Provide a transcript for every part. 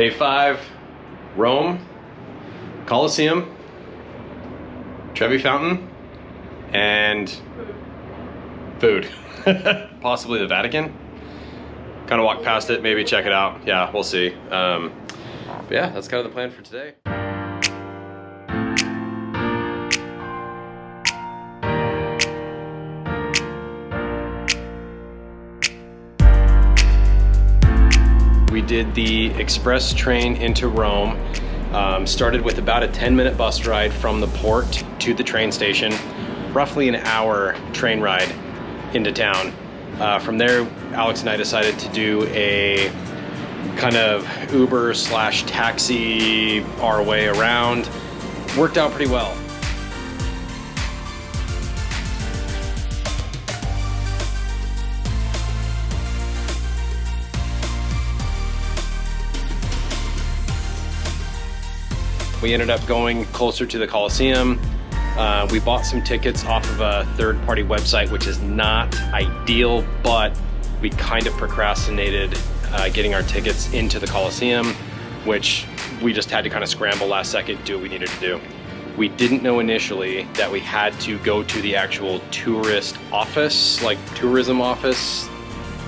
Day 5, Rome, Colosseum, Trevi Fountain, and food. Possibly the Vatican. Kind of walk past it, maybe check it out. Yeah, we'll see. But yeah, that's kind of the plan for today. We did the express train into Rome. Started with about a 10-minute bus ride from the port to the train station. Roughly an hour train ride into town. From there, Alex and I decided to do a kind of Uber slash taxi our way around. Worked out pretty well. We ended up going closer to the Colosseum. We bought some tickets off of a third-party website, which is not ideal, but we kind of procrastinated getting our tickets into the Colosseum, which we just had to kind of scramble last second, do what we needed to do. We didn't know initially that we had to go to the actual tourist office, like tourism office,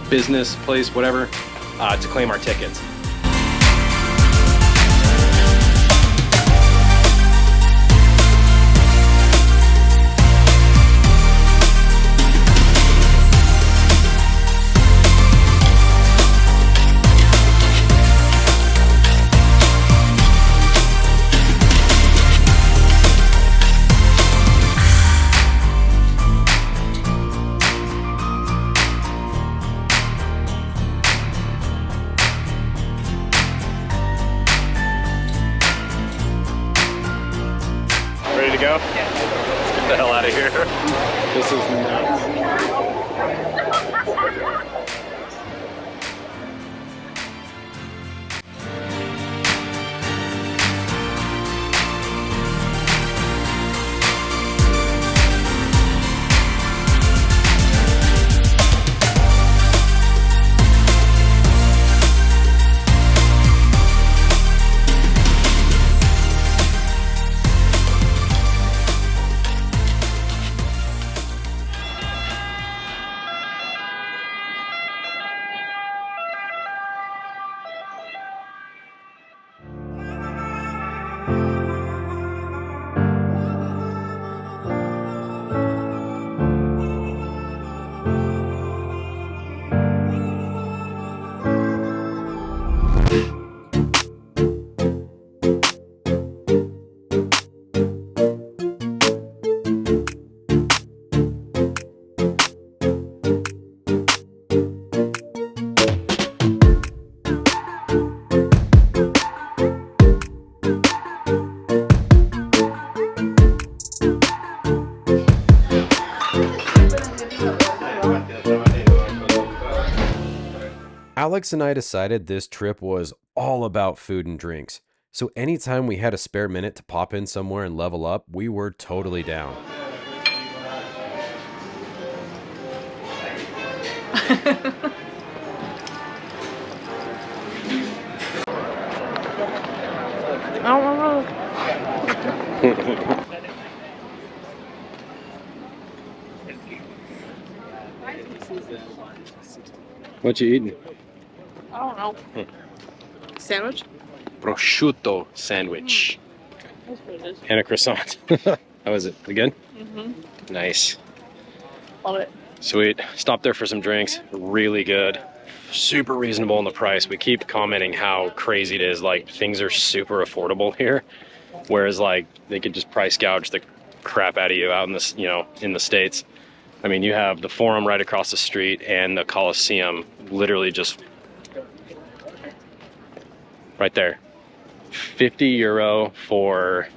business place, whatever, to claim our tickets. Ready to go? Yeah. Let's get the hell out of here. This is nuts. Alex and I decided this trip was all about food and drinks. So anytime we had a spare minute to pop in somewhere and level up, we were totally down. What you eating? I don't know. Sandwich? Prosciutto sandwich. That's what it is. And a croissant. How is it? Good? Mm-hmm. Nice. Love it. Sweet. Stopped there for some drinks. Really good. Super reasonable in the price. We keep commenting how crazy it is. Like, things are super affordable here. Whereas, like, they could just price gouge the crap out of you out in this, you know, in the States. I mean, you have the Forum right across the street and the Colosseum literally just right there. 50 euro for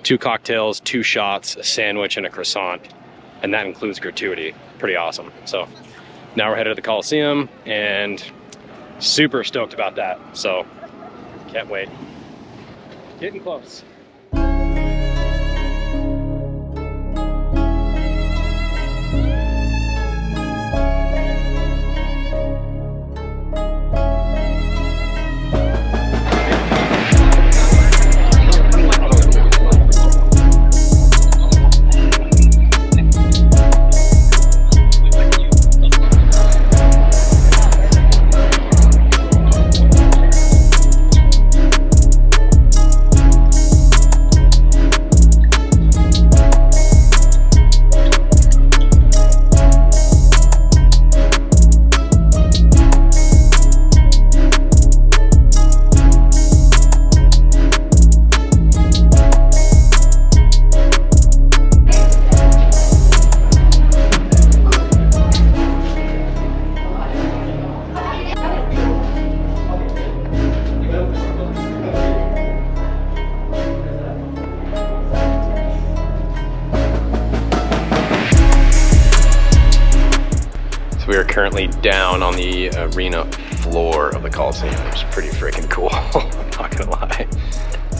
2 cocktails, 2 shots, a sandwich, and a croissant. And that includes gratuity. Pretty awesome. So now we're headed to the Colosseum and super stoked about that. So can't wait. Getting close. So we are currently down on the arena floor of the Coliseum, which is pretty freaking cool. I'm not gonna lie.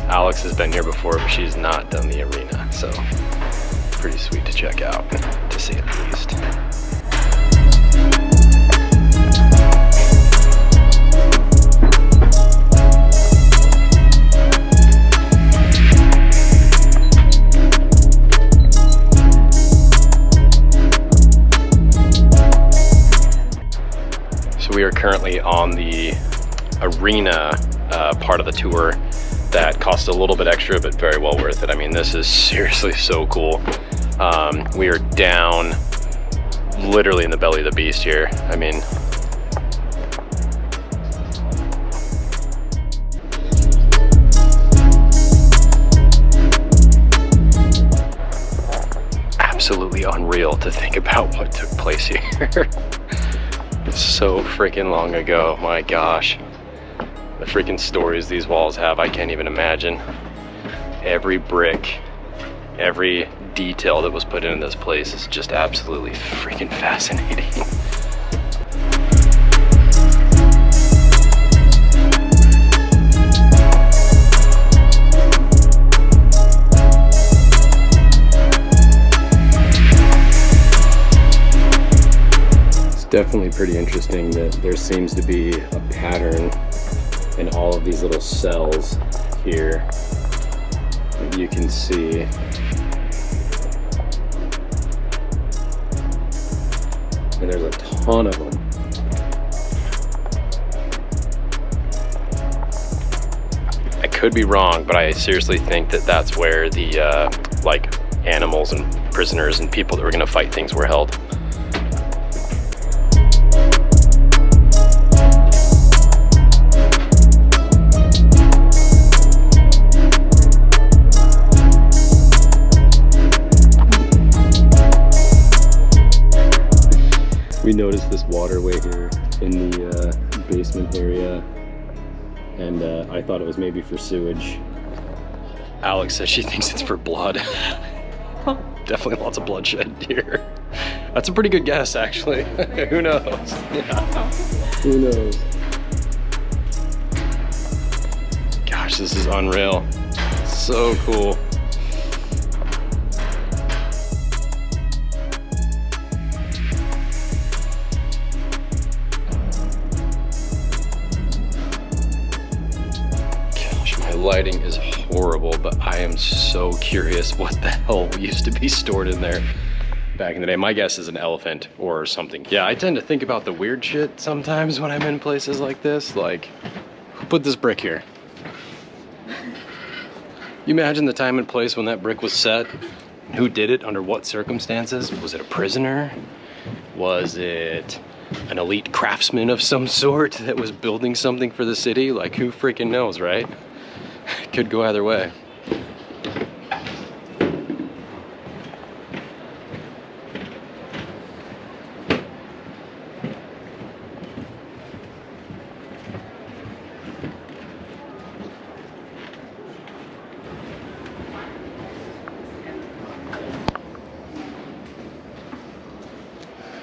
Alex has been here before, but she's not done the arena, so pretty sweet to check out, to say the least. We are currently on the arena part of the tour that cost a little bit extra, but very well worth it. I mean, this is seriously so cool. We are down literally in the belly of the beast here. I mean, absolutely unreal to think about what took place here. So freaking long ago, my gosh. The freaking stories these walls have, I can't even imagine. Every brick, every detail that was put into this place is just absolutely freaking fascinating. Definitely pretty interesting that there seems to be a pattern in all of these little cells here that you can see. And there's a ton of them. I could be wrong, but I seriously think that that's where the like animals and prisoners and people that were gonna fight things were held. We noticed this waterway here in the basement area, and I thought it was maybe for sewage. Alex says she thinks it's for blood. Definitely lots of bloodshed here. That's a pretty good guess, actually. Who knows? Yeah. Who knows? Gosh, this is unreal. So cool. Lighting is horrible, but I am so curious what the hell used to be stored in there back in the day. My guess is an elephant or something. Yeah, I tend to think about the weird shit sometimes when I'm in places like this. Like, who put this brick here? You imagine the time and place when that brick was set? Who did it? Under what circumstances? Was it a prisoner? Was it an elite craftsman of some sort that was building something for the city? Like, who freaking knows, right? Could go either way.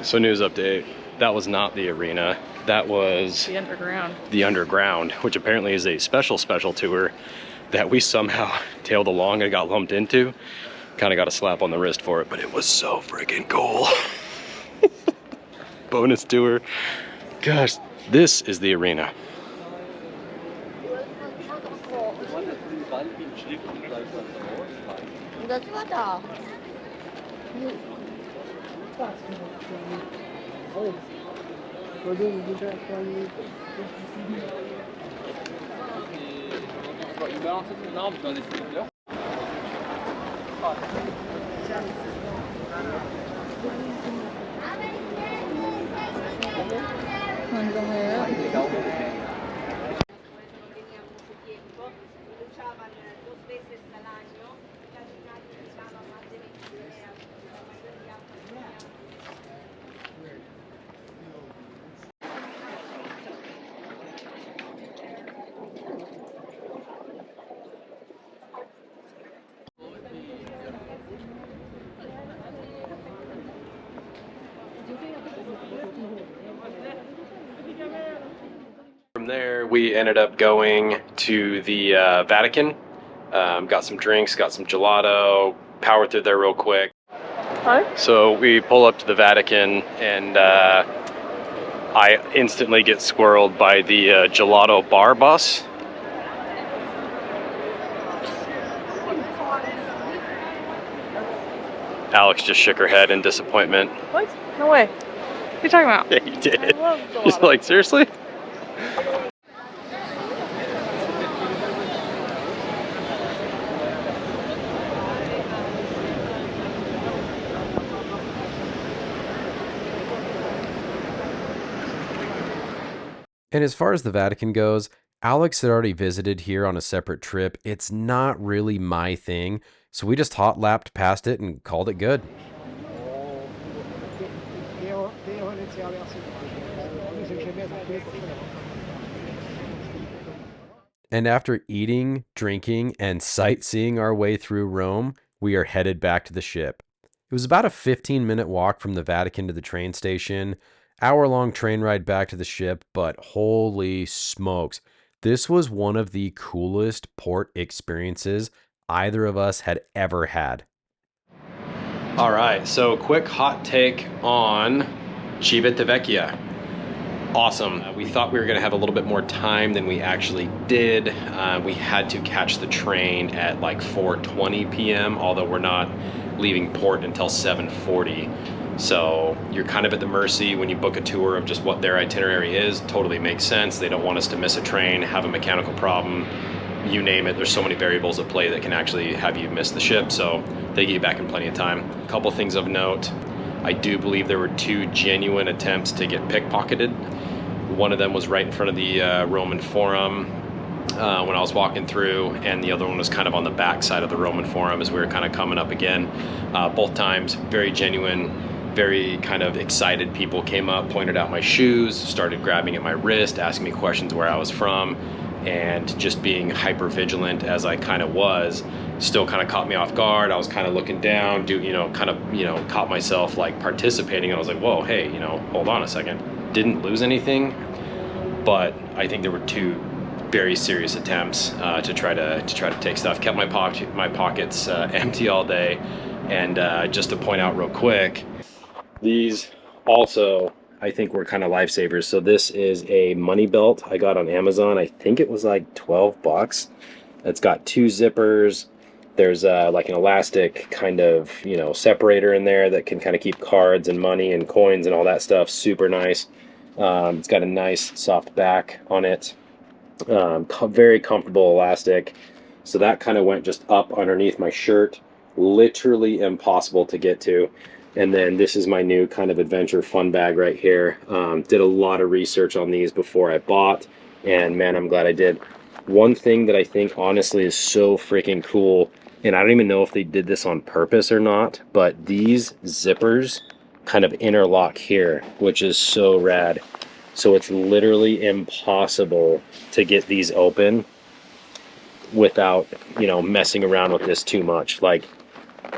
So news update, that was not the arena. That was the underground. The underground, which apparently is a special tour that we somehow tailed along and got lumped into. Kind of got a slap on the wrist for it, but it was so freaking cool. Bonus tour. Gosh, this is the arena. From there, we ended up going to the Vatican. Got some drinks, got some gelato, powered through there real quick. Hi. So we pull up to the Vatican, and I instantly get squirreled by the gelato bar bus. Alex just shook her head in disappointment. What? No way. What are you talking about? Yeah, you did. I love gelato. Just like, seriously? And as far as the Vatican goes, Alex had already visited here on a separate trip. It's not really my thing, so we just hot lapped past it and called it good. And after eating, drinking, and sightseeing our way through Rome, we are headed back to the ship. It was about a 15-minute walk from the Vatican to the train station, hour-long train ride back to the ship, but holy smokes, this was one of the coolest port experiences either of us had ever had. All right, so quick hot take on Civitavecchia. Awesome. We thought we were going to have a little bit more time than we actually did. We had to catch the train at like 4:20 p.m., although we're not leaving port until 7:40. So you're kind of at the mercy when you book a tour of just what their itinerary is. Totally makes sense. They don't want us to miss a train, have a mechanical problem, you name it. There's so many variables at play that can actually have you miss the ship. So they get you back in plenty of time. A couple things of note. I do believe there were 2 genuine attempts to get pickpocketed. One of them was right in front of the Roman Forum when I was walking through, and the other one was kind of on the back side of the Roman Forum as we were kind of coming up again. Both times, very genuine, very kind of excited people came up, pointed out my shoes, started grabbing at my wrist, asking me questions where I was from, and just being hyper vigilant as I kind of was, still kind of caught me off guard. I was kind of looking down, caught myself like participating. I was like, whoa, hey, hold on a second. Didn't lose anything, but I think there were 2 very serious attempts to try to take stuff. Kept my pockets empty all day, and just to point out real quick, these also I think were kind of lifesavers. So this is a money belt I got on Amazon. I think it was like $12. It's got 2 zippers. There's like an elastic kind of, separator in there that can kind of keep cards and money and coins and all that stuff. Super nice. It's got a nice soft back on it. Very comfortable elastic. So that kind of went just up underneath my shirt. Literally impossible to get to. And then this is my new kind of adventure fun bag right here. Did a lot of research on these before I bought, and man, I'm glad I did. One thing that I think honestly is so freaking cool, and I don't even know if they did this on purpose or not, but these zippers kind of interlock here, which is so rad. So it's literally impossible to get these open without, messing around with this too much. Like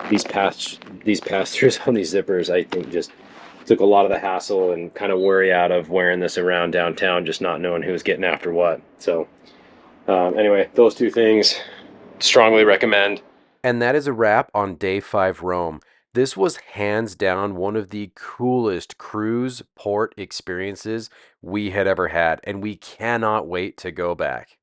these pass-throughs on these zippers, I think just took a lot of the hassle and kind of worry out of wearing this around downtown, just not knowing who's getting after what. So anyway, those 2 things, strongly recommend. And that is a wrap on Day 5 Rome. This was hands down one of the coolest cruise port experiences we had ever had, and we cannot wait to go back.